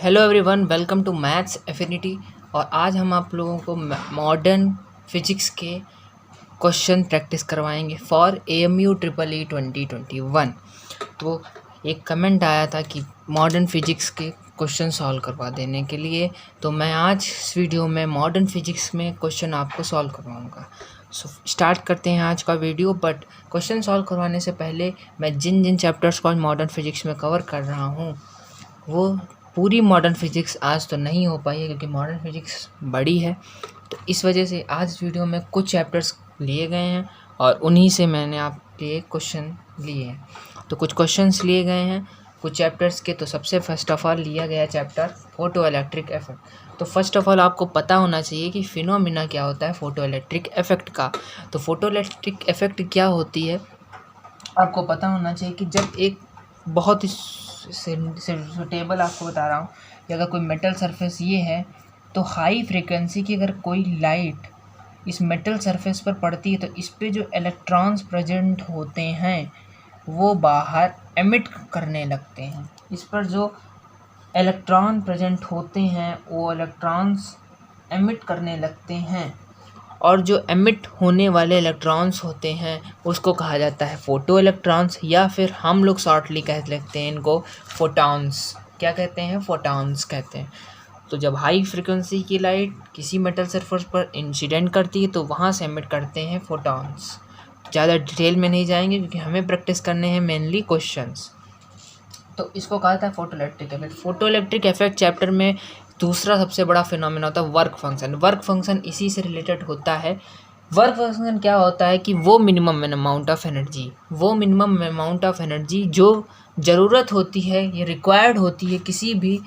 Hello everyone, welcome to maths affinity. और आज हम आप लोगों को मॉडर्न फिजिक्स के क्वेश्चन प्रैक्टिस करवाएंगे फॉर AMU EEE 2021। तो एक कमेंट आया था कि मॉडर्न फिजिक्स के क्वेश्चन सॉल्व करवा देने के लिए, तो मैं आज इस वीडियो में मॉडर्न फिजिक्स में क्वेश्चन आपको सॉल्व करवाऊँगा। सो स्टार्ट करते हैं आज का वीडियो। बट क्वेश्चन सॉल्व करवाने से पहले मैं जिन जिन चैप्टर्स को मॉडर्न फिजिक्स में कवर कर रहा हूँ वो पूरी मॉडर्न फिजिक्स आज तो नहीं हो पाई है, क्योंकि मॉडर्न फिजिक्स बड़ी है। तो इस वजह से आज वीडियो में कुछ चैप्टर्स लिए गए हैं और उन्हीं से मैंने आपके लिए क्वेश्चन लिए हैं। तो कुछ क्वेश्चंस लिए गए हैं कुछ चैप्टर्स के। तो सबसे फर्स्ट ऑफ ऑल लिया गया चैप्टर फोटो इलेक्ट्रिक इफेक्ट। तो फर्स्ट ऑफ ऑल आपको पता होना चाहिए कि फिनोमिना क्या होता है फोटो इलेक्ट्रिक इफेक्ट का। तो फोटो इलेक्ट्रिक इफेक्ट क्या होती है आपको पता होना चाहिए कि जब एक बहुत ही सुटेबल आपको बता रहा हूँ कि अगर कोई मेटल सरफेस ये है, तो हाई फ्रिक्वेंसी की अगर कोई लाइट इस मेटल सरफेस पर पड़ती है तो इस पे जो इलेक्ट्रॉन्स प्रेजेंट होते हैं वो बाहर एमिट करने लगते हैं। इस पर जो इलेक्ट्रॉन प्रेजेंट होते हैं वो इलेक्ट्रॉन्स एमिट करने लगते हैं, और जो एमिट होने वाले इलेक्ट्रॉन्स होते हैं उसको कहा जाता है फोटो इलेक्ट्रॉन्स, या फिर हम लोग शॉर्टली कह सकते हैं इनको फोटॉन्स। क्या कहते हैं? फोटॉन्स कहते हैं। तो जब हाई फ्रिक्वेंसी की लाइट किसी मेटल सरफेस पर इंसिडेंट करती है तो वहाँ से एमिट करते हैं फोटॉन्स। ज़्यादा डिटेल में नहीं जाएंगे क्योंकि हमें प्रैक्टिस करने हैं मेनली क्वेश्चंस। तो इसको कहा था photo electric effect. Photo electric effect chapter में दूसरा सबसे बड़ा फिनोमेना होता है वर्क फंक्शन। वर्क फंक्शन इसी से रिलेटेड होता है। वर्क फंक्शन क्या होता है कि वो मिनिमम अमाउंट ऑफ एनर्जी जो ज़रूरत होती है, ये रिक्वायर्ड होती है किसी भी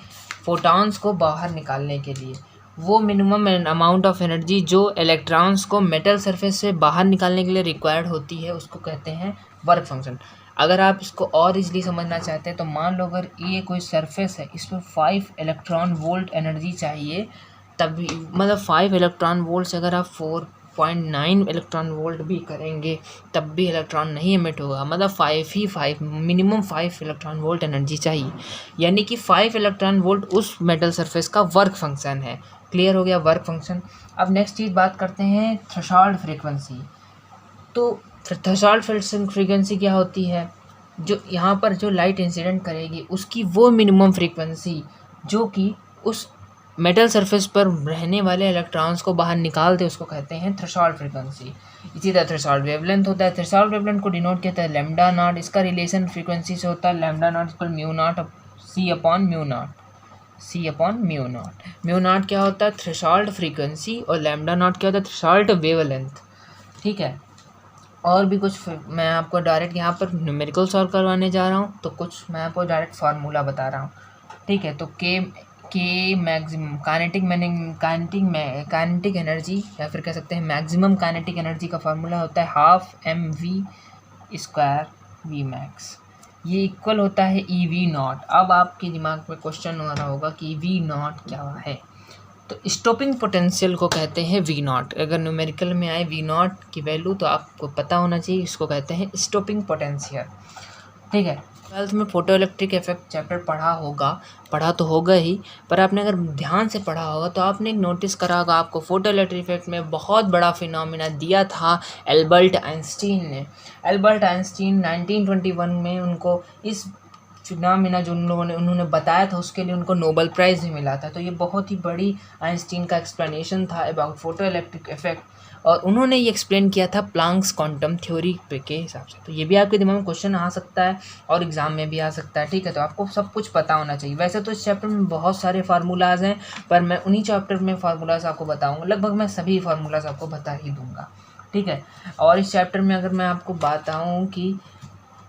फोटॉन्स को बाहर निकालने के लिए, वो मिनिमम अमाउंट ऑफ एनर्जी जो इलेक्ट्रॉन्स को मेटल सरफेस से बाहर निकालने के लिए रिक्वायर्ड होती है, उसको कहते हैं वर्क फंक्शन। अगर आप इसको और इजली समझना चाहते हैं तो मान लो अगर ये कोई सरफेस है, इस पर 5 इलेक्ट्रॉन वोल्ट एनर्जी चाहिए, तभी मतलब 5 इलेक्ट्रॉन वोल्ट से अगर आप 4.9 इलेक्ट्रॉन वोल्ट भी करेंगे तब भी इलेक्ट्रॉन नहीं एमिट होगा। मतलब 5 मिनिमम 5 इलेक्ट्रॉन वोल्ट एनर्जी चाहिए, यानी कि 5 इलेक्ट्रॉन वोल्ट उस मेटल सरफेस का वर्क फंक्शन है। क्लियर हो गया वर्क फंक्शन। अब नेक्स्ट चीज़ बात करते हैं थ्रेशोल्ड फ्रीक्वेंसी। तो थ्रेशोल्ड फ्रीक्वेंसी क्या होती है? जो यहाँ पर जो लाइट इंसिडेंट करेगी उसकी वो मिनिमम फ्रीक्वेंसी जो कि उस मेटल सरफेस पर रहने वाले इलेक्ट्रॉन्स को बाहर निकाल दे, उसको कहते हैं थ्रेशोल्ड फ्रीक्वेंसी। इसी तरह थ्रेशोल्ड वेवलेंथ होता है। थ्रेशोल्ड वेवलेंथ को डिनोट किया है लैम्डा नॉट। इसका रिलेशन फ्रीक्वेंसी से होता है lambda naught equal mu naught c upon mu naught. Mu naught क्या होता है? Threshold frequency. और लैम्डा नॉट क्या होता है? Threshold wavelength. ठीक है। और भी कुछ मैं आपको डायरेक्ट यहाँ पर न्यूमेरिकल सॉल्व करवाने जा रहा हूँ, तो कुछ मैं आपको डायरेक्ट फार्मूला बता रहा हूँ। ठीक है। तो के मैक्सिमम काइनेटिक एनर्जी, या फिर कह सकते हैं मैक्सिमम काइनेटिक एनर्जी का फार्मूला होता है हाफ mv² वी मैक्स। ये इक्वल होता है EV नॉट। अब आपके दिमाग में क्वेश्चन हो रहा होगा कि EV नॉट क्या है? तो स्टॉपिंग पोटेंशियल को कहते हैं वी नॉट। अगर न्यूमेरिकल में आए वी नॉट की वैल्यू तो आपको पता होना चाहिए, इसको कहते हैं स्टॉपिंग पोटेंशियल। ठीक है। 12th में फोटो इलेक्ट्रिक इफेक्ट चैप्टर पढ़ा तो होगा ही, पर आपने अगर ध्यान से पढ़ा होगा तो आपने एक नोटिस करा होगा, आपको फोटो इलेक्ट्रिक इफेक्ट में बहुत बड़ा फिनोमिना दिया था एल्बर्ट आइंस्टीन ने। एल्बर्ट आइंस्टीन 1921 में उनको इस फिनोमिना जो उन्होंने बताया था उसके लिए उनको नोबेल प्राइज़ भी मिला था। तो ये बहुत ही बड़ी आइंस्टीन का एक्सप्लेनेशन था अबाउट फोटो इलेक्ट्रिक इफेक्ट, और उन्होंने ये एक्सप्लेन किया था प्लांक्स क्वांटम थ्योरी के हिसाब से। तो ये भी आपके दिमाग में क्वेश्चन आ सकता है और एग्जाम में भी आ सकता है। ठीक है। तो आपको सब कुछ पता होना चाहिए। वैसे तो इस चैप्टर में बहुत सारे फार्मूलाज हैं, पर मैं उन्हीं चैप्टर में फार्मूलाज आपको बताऊँगा। लगभग मैं सभी फार्मूलाज आपको बता ही दूँगा। ठीक है। और इस चैप्टर में अगर मैं आपको बताऊँ कि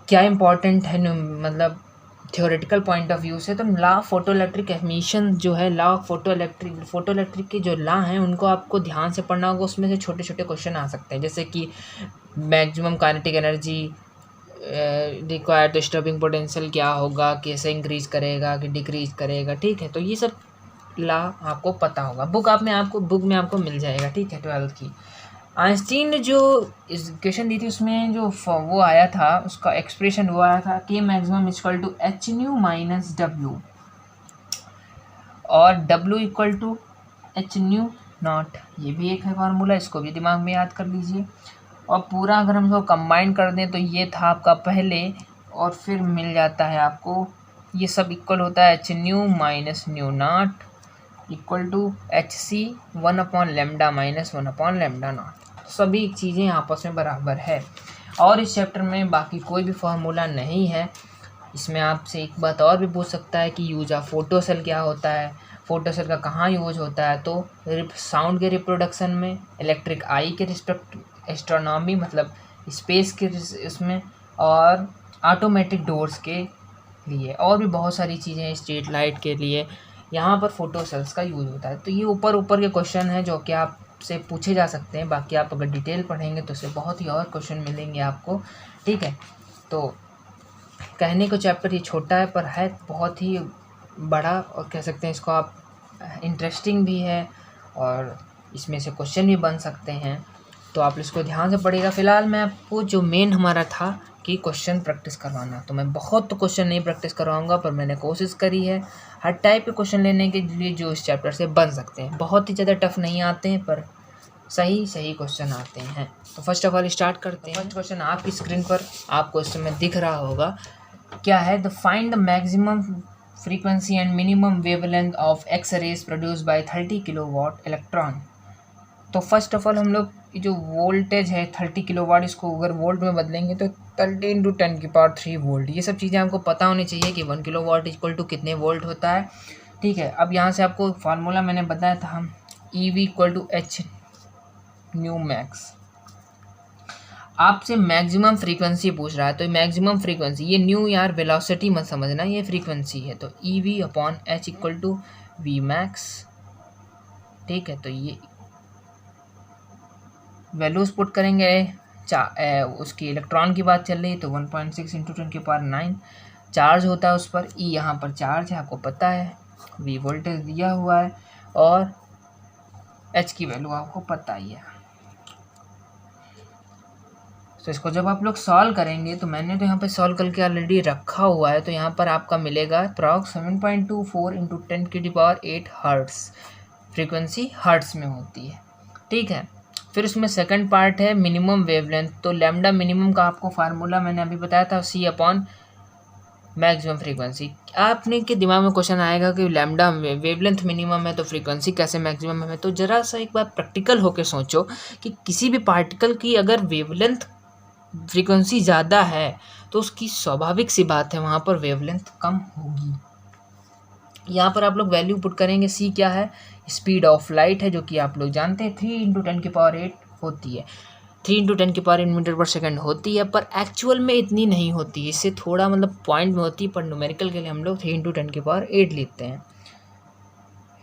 क्या इंपॉर्टेंट है, मतलब थ्योरेटिकल पॉइंट ऑफ व्यू से, तो लॉ फोटो इलेक्ट्रिक एमिशन जो है, लॉ फोटो इलेक्ट्रिक के जो लॉ हैं उनको आपको ध्यान से पढ़ना होगा। उसमें से छोटे छोटे क्वेश्चन आ सकते हैं, जैसे कि मैक्सिमम काइनेटिक एनर्जी रिक्वायर्ड, तो स्टॉपिंग पोटेंशियल क्या होगा, कैसे इंक्रीज करेगा कि डिक्रीज करेगा। ठीक है। तो ये सब लॉ आपको पता होगा। बुक में आपको मिल जाएगा। ठीक है। 12th की आइंस्टीन ने जो इक्वेशन दी थी उसमें जो वो आया था, उसका एक्सप्रेशन वो आया था के maximum equal to h nu minus w। और W equal to h nu naught, ये भी एक है फार्मूला, इसको भी दिमाग में याद कर लीजिए। और पूरा अगर हम इसको कंबाइन कर दें तो ये था आपका पहले, और फिर मिल जाता है आपको, ये सब इक्वल होता है H nu minus nu naught equal to H C 1/λ minus 1/λ naught. सभी चीज़ें आपस में बराबर है। और इस चैप्टर में बाकी कोई भी फार्मूला नहीं है। इसमें आपसे एक बात और भी पूछ सकता है कि यूज ऑफ फोटोसेल क्या होता है, फोटोसेल का कहाँ यूज होता है, तो साउंड के रिप्रोडक्शन में, इलेक्ट्रिक आई के रिस्पेक्ट, एस्ट्रोनॉमी मतलब स्पेस के इसमें, और ऑटोमेटिक डोर्स के लिए, और भी बहुत सारी चीज़ें स्ट्रीट लाइट के लिए यहाँ पर फोटोसेल्स का यूज होता है। तो ये ऊपर ऊपर के क्वेश्चन हैं जो कि आपसे पूछे जा सकते हैं। बाकी आप अगर डिटेल पढ़ेंगे तो उससे बहुत ही और क्वेश्चन मिलेंगे आपको, ठीक है। तो कहने को चैप्टर ये छोटा है पर है बहुत ही बड़ा, और कह सकते हैं इसको आप इंटरेस्टिंग भी है, और इसमें से क्वेश्चन भी बन सकते हैं। तो आप इसको ध्यान से पढ़िएगा। फ़िलहाल मैं आपको जो मेन हमारा था कि क्वेश्चन प्रैक्टिस करवाना, तो मैं बहुत तो क्वेश्चन नहीं प्रैक्टिस करवाऊंगा, पर मैंने कोशिश करी है हर टाइप के क्वेश्चन लेने के लिए जो इस चैप्टर से बन सकते हैं। बहुत ही ज़्यादा टफ नहीं आते हैं, पर सही क्वेश्चन आते हैं। तो फर्स्ट ऑफ ऑल स्टार्ट करते हैं। फर्स्ट क्वेश्चन आपकी स्क्रीन पर आपको इस समय दिख रहा होगा, क्या है, the find the maximum frequency and minimum wavelength of X rays produced by 30 kilowatt electron. तो फर्स्ट ऑफ ऑल हम लोग जो वोल्टेज है 30 किलोवाट, इसको अगर वोल्ट में बदलेंगे तो 30 × 10⁻³ वोल्ट। ये सब चीज़ें आपको पता होनी चाहिए कि 1 किलोवाट इक्वल टू कितने वोल्ट होता है, ठीक है। अब यहाँ से आपको फार्मूला मैंने बताया था, हम EV equal to h nu max. आपसे मैक्सिमम फ्रीक्वेंसी पूछ रहा है, तो मैक्सिमम फ्रीक्वेंसी, ये न्यू यार वेलोसिटी मत समझना, ये फ्रीक्वेंसी है। तो EV/h equal to V max, ठीक है। तो ये वैल्यूज पुट करेंगे, उसकी इलेक्ट्रॉन की बात चल रही है तो 1.6 × 10⁹ चार्ज होता है उस पर। E यहाँ पर चार्ज है, आपको पता है, V वोल्टेज दिया हुआ है, और H की वैल्यू आपको पता ही है। तो इसको जब आप लोग सॉल्व करेंगे, तो मैंने तो यहाँ पे सॉल्व करके ऑलरेडी रखा हुआ है, तो यहाँ पर आपका मिलेगा अप्रॉक्स 7.24 × 10⁸ हर्ट्स, फ्रीक्वेंसी हर्ट्स में होती है, ठीक है। फिर उसमें सेकंड पार्ट है मिनिमम वेवलेंथ। तो लैम्डा मिनिमम का आपको फार्मूला मैंने अभी बताया था, C/ मैक्सिमम फ्रीक्वेंसी। आपने के दिमाग में क्वेश्चन आएगा कि लैम्डा वेवलेंथ मिनिमम है तो फ्रीक्वेंसी कैसे मैक्सिमम है। तो ज़रा सा एक बार प्रैक्टिकल होकर सोचो कि किसी भी पार्टिकल की अगर वेवलेंथ फ्रीक्वेंसी ज़्यादा है तो उसकी स्वाभाविक सी बात है वहाँ पर वेवलेंथ कम होगी। यहाँ पर आप लोग वैल्यू पुट करेंगे। C क्या है, स्पीड ऑफ लाइट है, जो कि आप लोग जानते हैं 3 × 10⁸ होती है, 3 × 10⁸ मीटर/सेकंड होती है, पर एक्चुअल में इतनी नहीं होती है, इससे थोड़ा मतलब पॉइंट में होती है, पर न्यूमेरिकल के लिए हम लोग 3 × 10⁸ लेते हैं।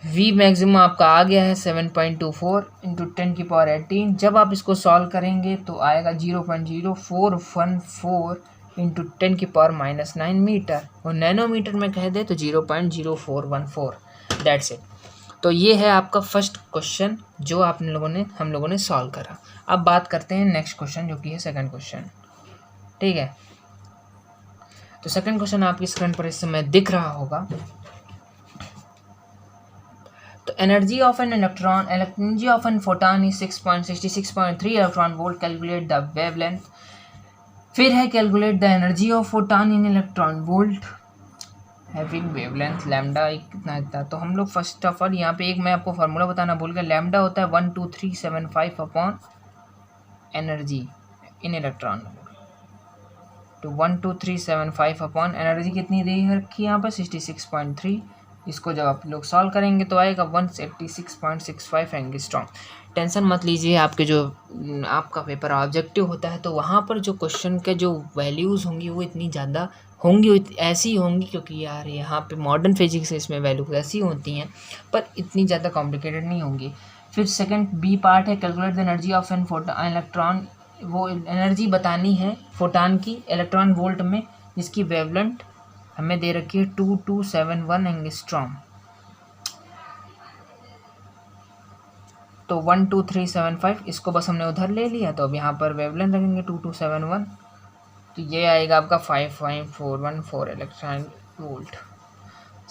V मैक्सिमम आपका आ गया है 7.24 × 10⁻18। जब आप इसको सॉल्व करेंगे तो आएगा 0.0414 × 10⁻⁻9 मीटर, और नैनोमीटर में कह दे तो 0.0414, दैट्स इट। तो ये है आपका फर्स्ट क्वेश्चन जो हम लोगों ने सॉल्व करा। अब बात करते हैं नेक्स्ट क्वेश्चन, जो कि है सेकंड क्वेश्चन, ठीक है। तो सेकंड क्वेश्चन आपकी स्क्रीन पर इस समय दिख रहा होगा। तो energy of an photon is 6.66.3 electron volt, calculate the wavelength. फिर है calculate the energy of photon in electron volt having wavelength lambda कितना इतना। तो हम लोग फर्स्ट ऑफ ऑल यहाँ पे एक मैं आपको फार्मूला बताना भूल गया, लैम्डा होता है 12375 अपॉन एनर्जी इन इलेक्ट्रॉन। तो 12375 अपॉन एनर्जी कितनी दे रखी है यहाँ पर 66.3। इसको जब आप लोग सॉल्व करेंगे तो आएगा 186.65 एंगस्ट्रॉम। टेंशन मत लीजिए, आपके जो आपका पेपर ऑब्जेक्टिव होता है तो वहाँ पर जो क्वेश्चन के जो वैल्यूज़ होंगी वो इतनी ज़्यादा होंगी, ऐसी होंगी, क्योंकि यार यहाँ पे मॉडर्न फिजिक्स इसमें वैल्यूज ऐसी होती हैं, पर इतनी ज़्यादा कॉम्प्लिकेटेड नहीं होंगी। फिर सेकंड B पार्ट है calculate the energy of an photon electron. वो एनर्जी बतानी है फोटॉन की इलेक्ट्रॉन वोल्ट में, जिसकी वेवलेंथ हमें दे रखी है 2271 एंगस्ट्रॉम। तो 12375 इसको बस हमने उधर ले लिया, तो अब यहाँ पर वेवलेंथ रखेंगे 2271, तो ये आएगा आपका 5.414 इलेक्ट्रॉन वोल्ट।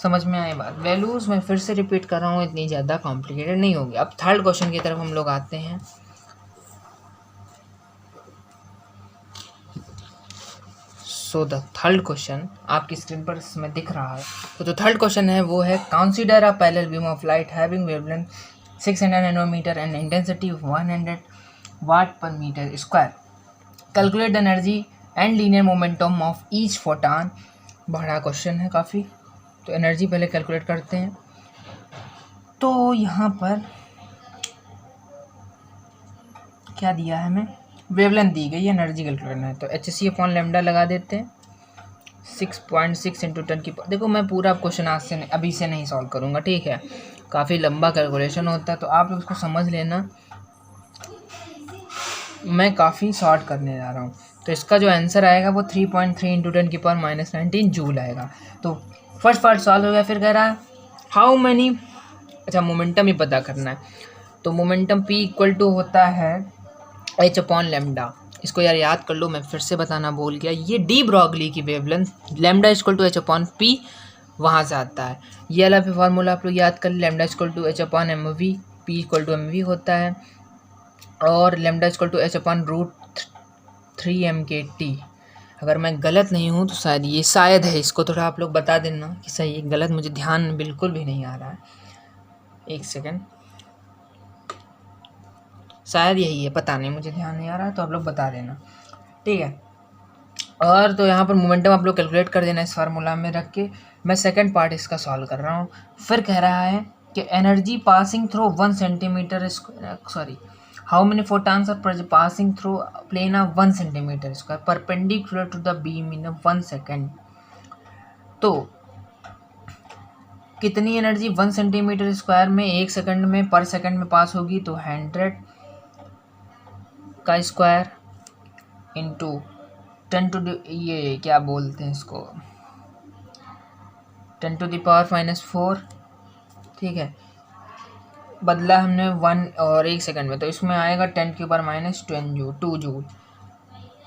समझ में आए बात? वैल्यूज़ मैं फिर से रिपीट कर रहा हूँ, इतनी ज़्यादा कॉम्प्लिकेटेड नहीं होगी। अब थर्ड क्वेश्चन की तरफ हम लोग आते हैं। सो द थर्ड क्वेश्चन आपकी स्क्रीन पर इसमें दिख रहा है। तो जो थर्ड क्वेश्चन है वो है, consider a parallel beam of light having wavelength 600 nanometre and intensity 100 watt per metre square. Calculate the energy and linear momentum of each photon. बड़ा क्वेश्चन है काफ़ी, तो एनर्जी पहले कैलकुलेट करते हैं। तो यहाँ पर क्या दिया है हमें, वेवलेंथ दी गई है, एनर्जी कैलकुलेट करना है। तो hc/λ लगा देते हैं, 6.6 × 10 देखो मैं पूरा क्वेश्चन आज से अभी से नहीं सॉल्व करूँगा, ठीक है, काफ़ी लंबा कैलकुलेशन होता है, तो आप लोग उसको समझ लेना, मैं काफ़ी शॉर्ट करने जा रहा हूँ। तो इसका जो आंसर आएगा वो 3.3 × 10⁻⁻19 जूल आएगा। तो फर्स्ट पार्ट सॉल्व हो गया। फिर कह रहा है हाउ मैनी, अच्छा मोमेंटम ही पता करना है। तो मोमेंटम P = होता है h/λ। इसको यार याद कर लो, मैं फिर से बताना भूल गया, ये डी ब्रॉगली की वेवलेंथ λ = h/p वहाँ से आता है। ये वाला भी फार्मूला आप लोग याद कर, λ = h/mv, P = mv होता है, और λ = h/√3m/t। अगर मैं गलत नहीं हूँ तो शायद ये शायद है, इसको थोड़ा आप लोग बता देना कि सही है गलत, मुझे ध्यान बिल्कुल भी नहीं आ रहा है, एक सेकेंड, शायद यही है, पता नहीं, मुझे ध्यान नहीं आ रहा है, तो आप लोग बता देना, ठीक है। और तो यहाँ पर मोमेंटम आप लोग कैलकुलेट कर देना इस फार्मूला में रख के। मैं सेकंड पार्ट इसका सॉल्व कर रहा हूँ। फिर कह रहा है कि energy passing through 1 centimetre sorry how many photons are passing through plane of 1 centimetre square perpendicular to the beam in 1 second. तो कितनी एनर्जी 1 सेंटीमीटर स्क्वायर में 1 सेकंड में पर सेकंड में पास होगी, तो 100 का स्क्वायर इंटू 10 ये क्या बोलते हैं इसको, 10⁻⁻⁴, ठीक है, बदला हमने 1 और 1 सेकंड में, तो इसमें आएगा 10⁻⁻2 जूल।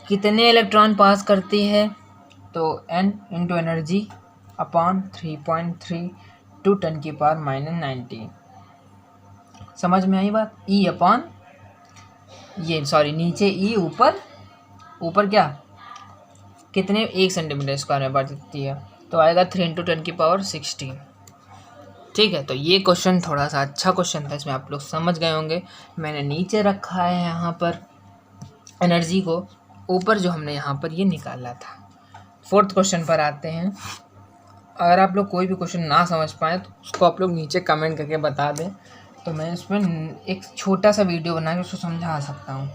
कितने इलेक्ट्रॉन पास करती है, तो n into energy upon 3.3 to 10⁻⁻19। समझ में आई बात? E अपॉन ये सॉरी नीचे E, ऊपर क्या कितने 1 सेंटीमीटर स्क्वायर में बढ़ती है, तो आएगा 3 × 10⁻16, ठीक है। तो ये क्वेश्चन थोड़ा सा अच्छा क्वेश्चन था, इसमें आप लोग समझ गए होंगे। मैंने नीचे रखा है यहाँ पर एनर्जी को, ऊपर जो हमने यहाँ पर ये निकाला था। फोर्थ क्वेश्चन पर आते हैं। अगर आप लोग कोई भी क्वेश्चन ना समझ पाएँ तो उसको आप लोग नीचे कमेंट करके बता दें, तो मैं इसमें एक छोटा सा वीडियो बना के उसको समझा सकता हूँ,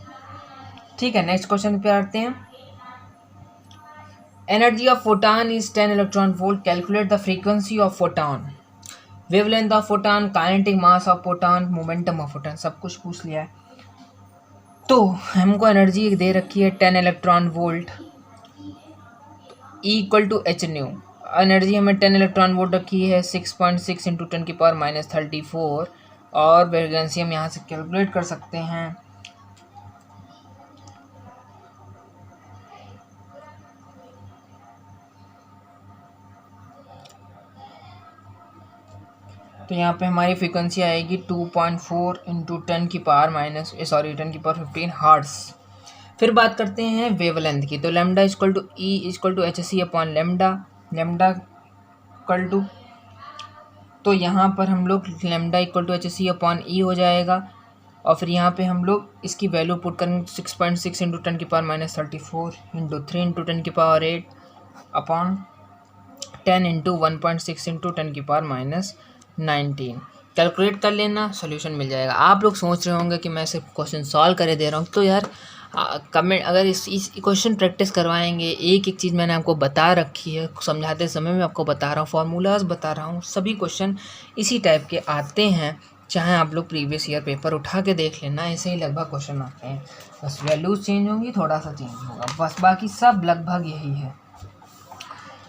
ठीक है। नेक्स्ट क्वेश्चन पे आते हैं। Energy of photon is 10 electron volt, calculate the frequency of photon, wavelength of photon, kinetic mass of photon, momentum of photon, सब कुछ पूछ लिया है। तो हमको एनर्जी दे रखी है 10 electron volt, E = h/nu। Energy हमें 10 इलेक्ट्रॉन वोल्ट रखी है 6.6 × 10⁻⁻34, और फ्रीक्वेंसी हम यहाँ से कैलकुलेट कर सकते हैं। तो यहाँ पे हमारी फ्रीक्वेंसी आएगी 2.4 × 10⁻15 हर्ट्ज़। फिर बात करते हैं वेवलेंथ की। तो लैम्डा = E = hc/λ, तो यहाँ पर हम लोग लैम्डा = hc/E हो जाएगा, और फिर यहाँ पे हम लोग इसकी वैल्यू पुट करेंगे 6.6 × 10⁻34 × 3 × 10⁸ अपॉन 10 × 1.6 × 10⁻19। कैलकुलेट कर लेना, सॉल्यूशन मिल जाएगा। आप लोग सोच रहे होंगे कि मैं सिर्फ क्वेश्चन सॉल्व करे दे रहा हूँ, तो यार कमेंट, अगर इस क्वेश्चन प्रैक्टिस करवाएंगे, एक एक चीज़ मैंने आपको बता रखी है, समझाते समय मैं आपको बता रहा हूँ, फार्मूलाज बता रहा हूँ, सभी क्वेश्चन इसी टाइप के आते हैं। चाहे आप लोग प्रीवियस ईयर पेपर उठा के देख लेना, ऐसे ही लगभग क्वेश्चन आते हैं, बस वैल्यूज चेंज होंगी, थोड़ा सा चेंज होगा, बस बाकी सब लगभग यही है।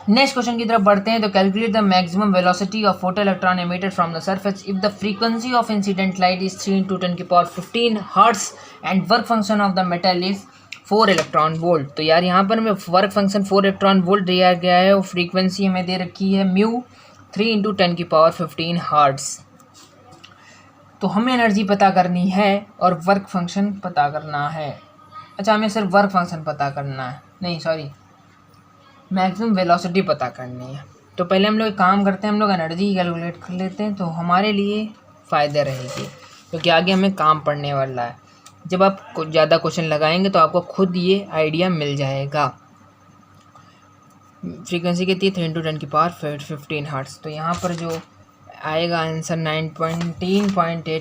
नेक्स्ट क्वेश्चन की तरफ बढ़ते हैं। तो calculate the maximum velocity of photo electron emitted from the surface if the frequency of incident light is 3 × 10⁻15 hertz and work function of the metal is 4 electron volt. तो यार यहाँ पर हमें वर्क फंक्शन 4 इलेक्ट्रॉन वोल्ट दिया गया है, और frequency हमें दे रखी है म्यू 3×10⁻15 हर्ट्ज़। तो हमें एनर्जी पता करनी है और वर्क फंक्शन पता करना है। अच्छा, हमें सिर्फ वर्क फंक्शन पता करना है, नहीं सॉरी, मैक्सिमम वेलोसिटी पता करनी है। तो पहले हम लोग एक काम करते हैं, हम लोग एनर्जी कैलकुलेट कर लेते हैं, तो हमारे लिए फ़ायदा रहेगी, क्योंकि आगे हमें काम पड़ने वाला है। जब आप ज़्यादा क्वेश्चन लगाएंगे तो आपको खुद ये आइडिया मिल जाएगा। फ्रीक्वेंसी कितनी है? 3×10⁻15 हर्ट्ज़। तो यहाँ पर जो आएगा आंसर 9.8 ×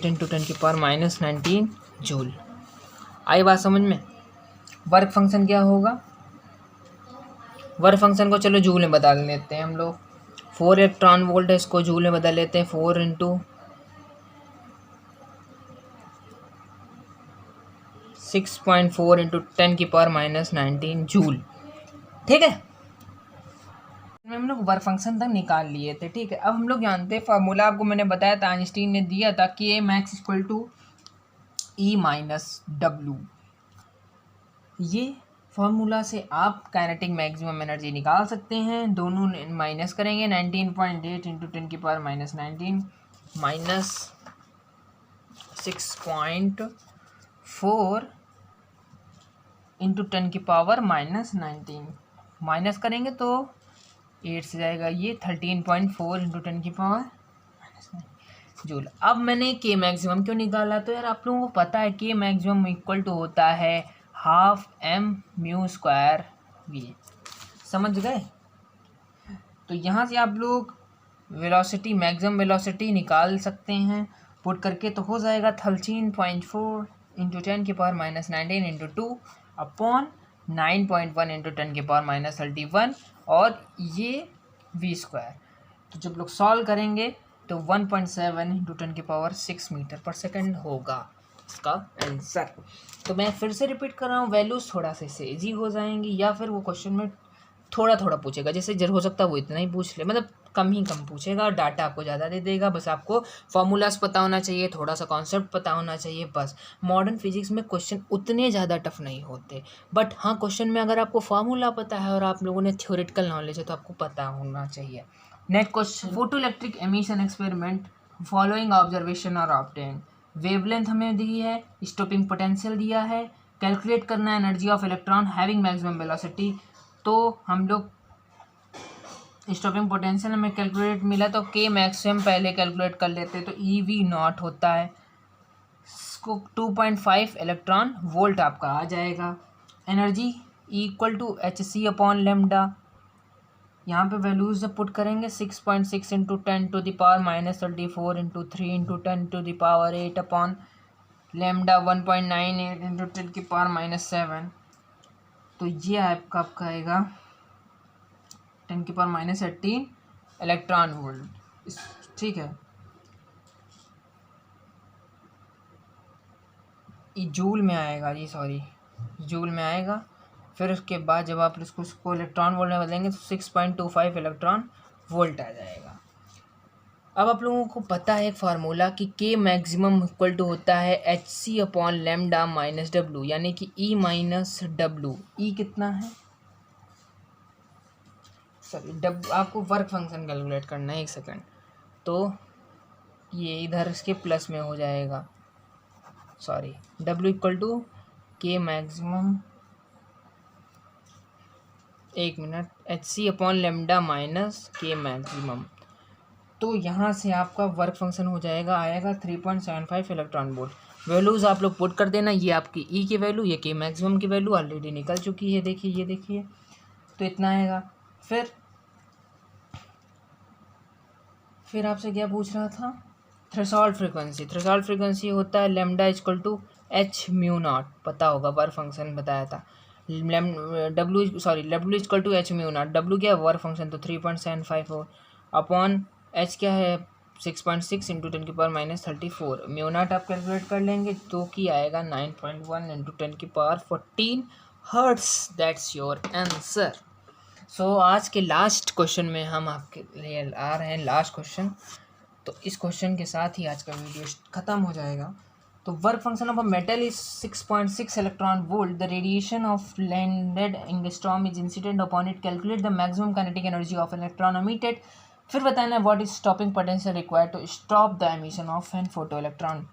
10⁻−19 जूल। आई बात समझ में? वर्क फंक्शन क्या होगा? वर्क फंक्शन को चलो जूल में बदल लेते हैं हम लोग। 4 इलेक्ट्रॉन वोल्ट है, इसको जूल में बदल लेते हैं। 4 × 6.4 × 10⁻−19 जूल। ठीक है, हम लोग वर्क फंक्शन तक निकाल लिए थे। ठीक है, अब हम लोग जानते हैं फार्मूला, आपको मैंने बताया था, आइंस्टीन ने दिया था कि A max equal to E minus W. ये फार्मूला से आप काइनेटिक मैक्सिमम एनर्जी निकाल सकते हैं। दोनों माइनस करेंगे, 19.8 × 10⁻−19 माइनस 6.4 × 10⁻−19 माइनस करेंगे तो 8 से जाएगा ये 13.4 × 10⁻−9 जूल। अब मैंने के मैक्सिमम क्यों निकाला? तो यार आप लोगों को पता है के मैक्सिमम इक्वल टू होता है ½m²v। समझ गए? तो यहाँ से आप लोग वेलोसिटी, मैक्सिमम वेलोसिटी निकाल सकते हैं पुट करके, तो हो जाएगा 13.4 × 10⁻−19 × 2 अपॉन 9.1 × 10⁻−31 और ये v²। तो जब लोग सॉल्व करेंगे तो 1.7 × 10⁻6 मीटर पर सेकंड होगा इसका आंसर। तो मैं फिर से रिपीट कर रहा हूँ, वैल्यूज़ थोड़ा सा इससे ईजी हो जाएंगी, या फिर वो क्वेश्चन में थोड़ा थोड़ा पूछेगा, जैसे जरूर हो सकता है वो इतना ही पूछ ले, मतलब कम ही कम पूछेगा और डाटा आपको ज़्यादा दे देगा। बस आपको फॉर्मूलाज पता होना चाहिए, थोड़ा सा कॉन्सेप्ट पता होना चाहिए बस। मॉडर्न फिजिक्स में क्वेश्चन उतने ज़्यादा टफ नहीं होते, बट हाँ क्वेश्चन में अगर आपको फार्मूला पता है और आप लोगों ने थ्योरेटिकल नॉलेज है तो आपको पता होना चाहिए। Next question, photo electric emission experiment following observation और ऑब्टेन। वेवलेंथ हमें दी है, स्टॉपिंग पोटेंशियल दिया है, कैलकुलेट करना है energy of electron having maximum velocity. तो हम लोग स्टॉपिंग पोटेंशियल हमें कैलकुलेट मिला, तो के मैक्सिमम पहले कैलकुलेट कर लेते, तो EV0 होता है, इसको 2.5 इलेक्ट्रॉन वोल्ट आपका आ जाएगा। एनर्जी इक्वल टू hc/λ, यहाँ पे वैल्यूज पुट करेंगे 6.6 × 10⁻−34 × 3 × 10⁸ अपॉन λ 1.98 × 10⁻7। तो ये आपका आएगा 10⁻18 इलेक्ट्रॉन वोल्ट। ठीक है, ये जूल में आएगा जी, सॉरी जूल में आएगा। फिर उसके बाद जब आप उसको इलेक्ट्रॉन वोल्ट में बदलेंगे तो 6.25 इलेक्ट्रॉन वोल्ट आ जाएगा। अब आप लोगों को पता है एक फार्मूला कि के मैक्सिमम इक्वल टू होता है hc/λ माइनस डब्लू, यानी कि E माइनस डब्लू। ई कितना है? सॉरी आपको वर्क फंक्शन कैलकुलेट करना है, एक सेकंड। तो ये इधर इसके प्लस में हो जाएगा, सॉरी W इक्वल टू के मैक्सिमम, एक मिनट, hc/λ माइनस के मैक्सिमम। तो यहाँ से आपका वर्क फंक्शन हो जाएगा, आएगा 3.75 इलेक्ट्रॉन वोल्ट। वैल्यूज़ आप लोग पुट कर देना, ये आपकी ई की वैल्यू, ये के मैक्सिमम की वैल्यू ऑलरेडी निकल चुकी है, देखिए ये देखिए, तो इतना आएगा। फिर आपसे क्या पूछ रहा था? Threshold frequency. थ्रेशोल्ड फ्रीक्वेंसी होता है λ इक्वल टू h/μ0, पता होगा, वर्क फंक्शन बताया था। W equal to h/μ0, W क्या है? वर्क फंक्शन, तो 3.754 अपॉन h क्या है? 6.6 × 10⁻34। μ0 आप कैलकुलेट कर लेंगे तो कि आएगा 9.1 × 10⁻14 hertz. That's your answer. So आज के लास्ट क्वेश्चन में हम आपके लिए आ रहे हैं, लास्ट क्वेश्चन। तो इस क्वेश्चन के साथ ही आज का वीडियो ख़त्म हो जाएगा। तो work function of a metal is 6.6 electron volt. The radiation of landed angstrom is incident upon it. Calculate the maximum kinetic energy of electron emitted फिर बताना है what is stopping potential required to stop the emission of an photo electron.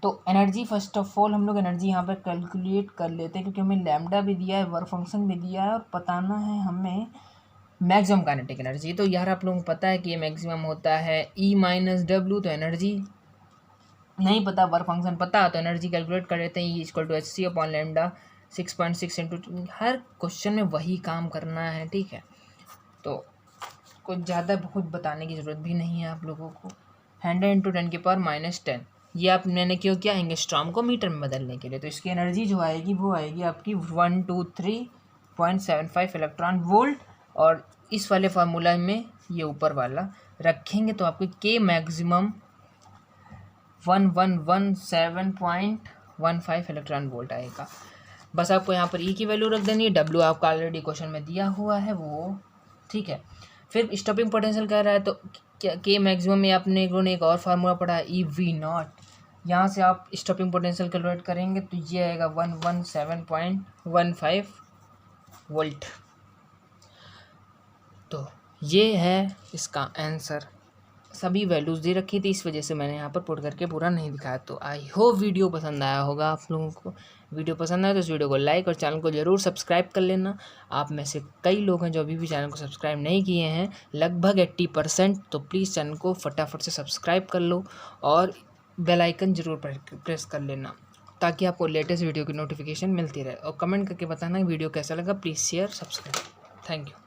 तो energy first of all हम लोग energy यहाँ पर calculate कर लेते हैं, क्योंकि हमें लैम्डा भी दिया है, वर्क फंक्शन भी दिया है, और बताना है हमें मैक्सिमम काइनेटिक एनर्जी। तो यार आप लोगों को पता है कि ये मैक्सिमम होता है E माइनस डब्ल्यू। तो एनर्जी नहीं पता, वर्क फंक्शन पता, तो एनर्जी कैलकुलेट कर लेते हैं। E equal to H c upon lambda 6.6 into, हर क्वेश्चन में वही काम करना है, ठीक है। तो कुछ ज़्यादा बहुत बताने की ज़रूरत भी नहीं है आप लोगों को। 100 इंटू 10⁻⁻10, ये आप मैंने क्यों किया, एंगस्ट्रॉम को मीटर में बदलने के लिए। तो इसकी एनर्जी जो आएगी वो आएगी आपकी 123.75 इलेक्ट्रॉन वोल्ट। और इस वाले फार्मूला में ये ऊपर वाला रखेंगे तो आपको के मैक्सिमम 1117.15 इलेक्ट्रॉन वोल्ट आएगा। बस आपको यहाँ पर ई की वैल्यू रख देनी है, डब्ल्यू आपका ऑलरेडी क्वेश्चन में दिया हुआ है वो, ठीक है। फिर स्टॉपिंग पोटेंशियल कह रहा है, तो के मैक्सिमम में आपने एक और फार्मूला पढ़ा है, ई वी नॉट। यहाँ से आप स्टॉपिंग पोटेंशियल कैलकुलेट करेंगे तो ये आएगा 117.15 वोल्ट। तो ये है इसका आंसर। सभी वैल्यूज़ दे रखी थी, इस वजह से मैंने यहाँ पर पुट करके पूरा नहीं दिखाया। तो आई होप वीडियो पसंद आया होगा आप लोगों को। वीडियो पसंद आया तो इस वीडियो को लाइक और चैनल को ज़रूर सब्सक्राइब कर लेना। आप में से कई लोग हैं जो अभी भी चैनल को सब्सक्राइब नहीं किए हैं, लगभग 80%। तो प्लीज़ चैनल को फटाफट से सब्सक्राइब कर लो और बेल आइकन ज़रूर प्रेस कर लेना, ताकि आपको लेटेस्ट वीडियो की नोटिफिकेशन मिलती रहे। और कमेंट करके बताना वीडियो कैसा लगा। Please share, subscribe. Thank you.